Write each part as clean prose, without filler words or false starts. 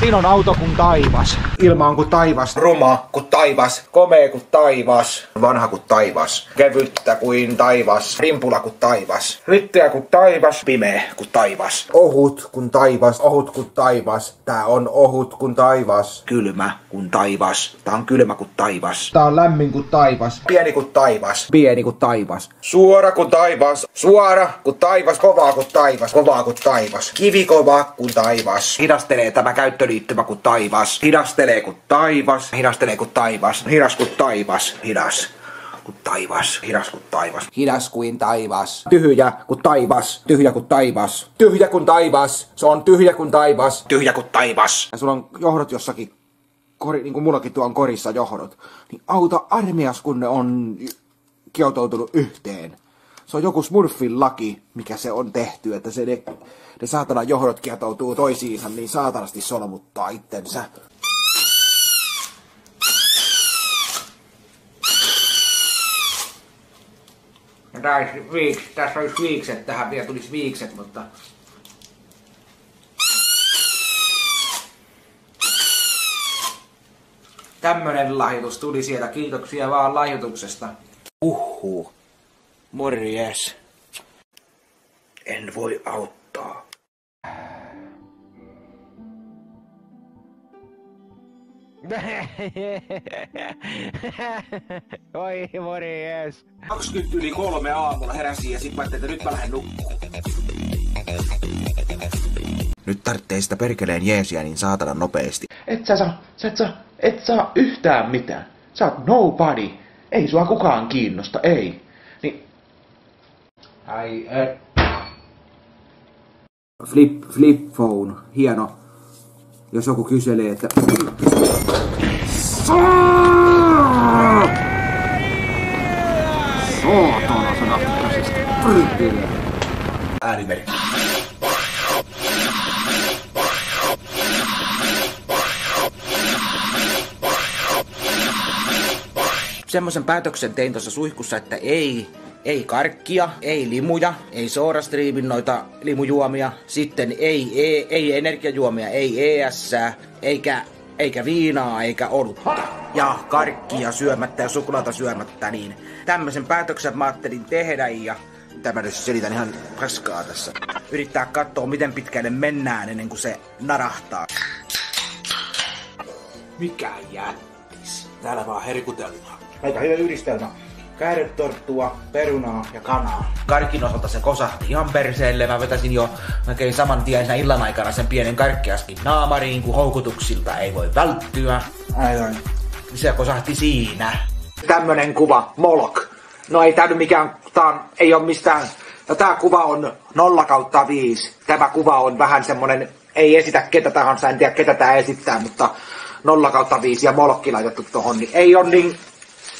Siinä on auto kuin taivas. Ilma on kuin taivas. Ruma kuin taivas, komea kuin taivas, vanha kuin taivas, kevyttä kuin taivas, rimpula kuin taivas, ryttyä kuin taivas, pimeä kuin taivas. Ohut kuin taivas, ohut kuin taivas. Tää on ohut kuin taivas. Kylmä kuin taivas, tää on kylmä kuin taivas. Tää on lämmin kuin taivas. Pieni kuin taivas, Pieni kuin taivas. suora kuin taivas, suora kuin taivas, kovaa kuin taivas, kovaa kuin taivas, kivikova kuin taivas. Hidastelee tämä käyttöliittymä kuin taivas, hidastelee kuin taivas, hidastelee kuin taivas, hidas kuin taivas, hidas kuin taivas, hidas kuin taivas. Hidas kuin taivas. Tyhjä kuin taivas. Tyhjä kuin taivas. Tyhjä kuin taivas. Se on tyhjä kuin taivas. Tyhjä kuin taivas. Ja sulla on johdot jossakin, niin kuin mullakin tuo on korissa johdot. Niin auta armias, kun ne on kietoutunut yhteen. Se on joku Smurfin laki, mikä se on tehty, että ne saatana johdot kietoutuu toisiinsa, niin saatanasti solmuttaa itsensä. Tässä olisi viikset, tähän vielä tulisi viikset, mutta... Tämmönen lahjoitus tuli sieltä, kiitoksia vaan lahjoituksesta. Morjes. En voi auttaa. Oi morjes. 3:20 aamulla heräsin ja sit mä ajattelin, että nyt mä lähden nukkuun. Nyt tarvitsee sitä perkeleen jeesiä niin saatana nopeesti. Et saa yhtään mitään. Sä oot nobody. Ei sua kukaan kiinnosta, ei. Niin... Ai Flip phone. Hieno. Jos joku kyselee, että... Saatana sanakkaisesta. Äänimerkki. Semmoisen päätöksen tein tuossa suihkussa, että ei karkkia, ei limuja, ei Sodastriimin noita limujuomia, sitten ei energiajuomia, ei ES:ää, eikä viinaa, eikä olutta. Ja karkkia syömättä ja suklaata syömättä, niin tämmöisen päätöksen mä ajattelin tehdä ja tämä nyt selitän ihan paskaa tässä. Yrittää katsoa, miten pitkälle mennään ennen kuin se narahtaa. mikä jättis. Täällä vaan herkutellaan. Aika hyvä yhdistelmä. Käärötorttua, perunaa ja kanaa. Karkin osalta se kosahti ihan perseelle. Mä vetäsin jo melkein saman tien siinä illan aikana sen pienen karkkiaskin naamariin, kun houkutuksilta ei voi välttyä. Aivan. Se kosahti siinä. Tämmönen kuva, Molok. No ei tää nyt mikään, ei oo mistään. No tää kuva on 0/5. Tämä kuva on vähän semmonen, ei esitä ketä tahansa, en tiedä ketä tää esittää, mutta 0/5 ja Molokki laitettu tohon, niin ei on niin.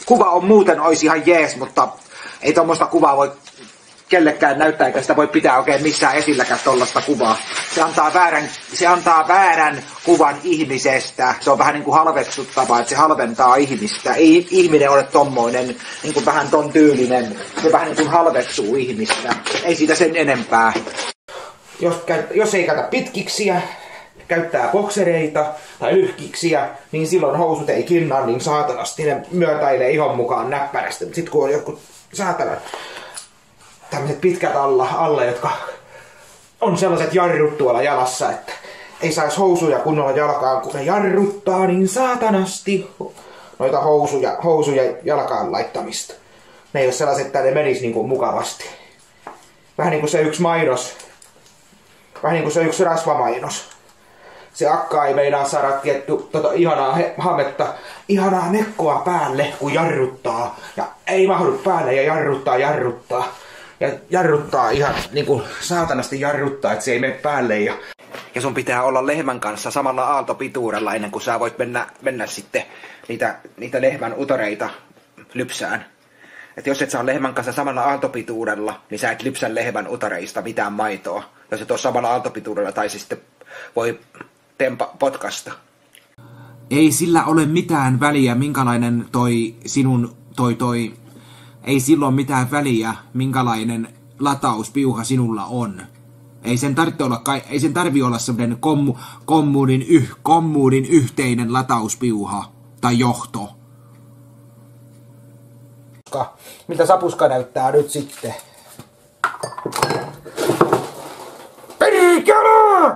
Kuva on muuten ois ihan jees, mutta ei tommoista kuvaa voi kellekään näyttää, eikä sitä voi pitää oikein missään esilläkään tollaista kuvaa. Se antaa väärän kuvan ihmisestä. Se on vähän niin kuin halveksuttavaa, että se halventaa ihmistä. Ei ihminen ole tommoinen, niin kuin vähän ton tyylinen. Se vähän niin kuin halveksuu ihmistä. Ei siitä sen enempää. Jos ei käytä pitkiksiä, käyttää boksereita tai lyhkiksiä, niin silloin housut ei kinnaa niin saatanasti. Ne myötäilee ihon mukaan näppärästi. Sitten kun on jotkut saatanat tämmöiset pitkät alla, jotka on sellaiset jarrut tuolla jalassa, että ei saisi housuja kunnolla jalkaan, kun ne jarruttaa niin saatanasti noita housuja jalkaan laittamista. Ne ei ole sellaiset, että ne menis niin kuin mukavasti. Vähän niin kuin se yksi mainos. Vähän niin kuin se yksi rasvamainos. Se akka ei meinaa saada tietty ihanaa hametta, ihanaa mekkoa päälle, kun jarruttaa. Ja ei mahdu päälle ja jarruttaa. Ja jarruttaa ihan niinku saatanasti jarruttaa, että se ei mene päälle. Ja sun pitää olla lehmän kanssa samalla aaltopituudella ennen kuin sä voit mennä sitten niitä lehmän utoreita lypsään. Että jos et saa lehmän kanssa samalla aaltopituudella, niin sä et lypsä lehmän utoreista mitään maitoa. Jos et ole samalla aaltopituudella, tai sitten voi potkasta. Ei sillä ole mitään väliä, minkälainen ei silloin mitään väliä, minkälainen latauspiuha sinulla on. Ei sen tarvi olla semmoinen kommuunin yhteinen latauspiuha tai johto. Miltä sapuska näyttää nyt sitten? Perikele!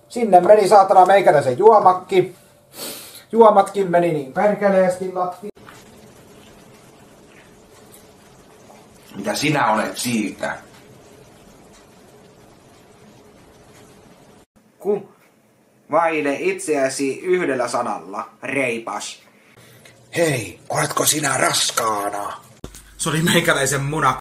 Sinne meni saatana meikäläisen juomakki. Juomatkin meni niin perkeleesti lattiin. Mitä sinä olet siitä? Vaile itseäsi yhdellä sanalla, reipas. Hei, oletko sinä raskaana? Se oli meikäläisen muna.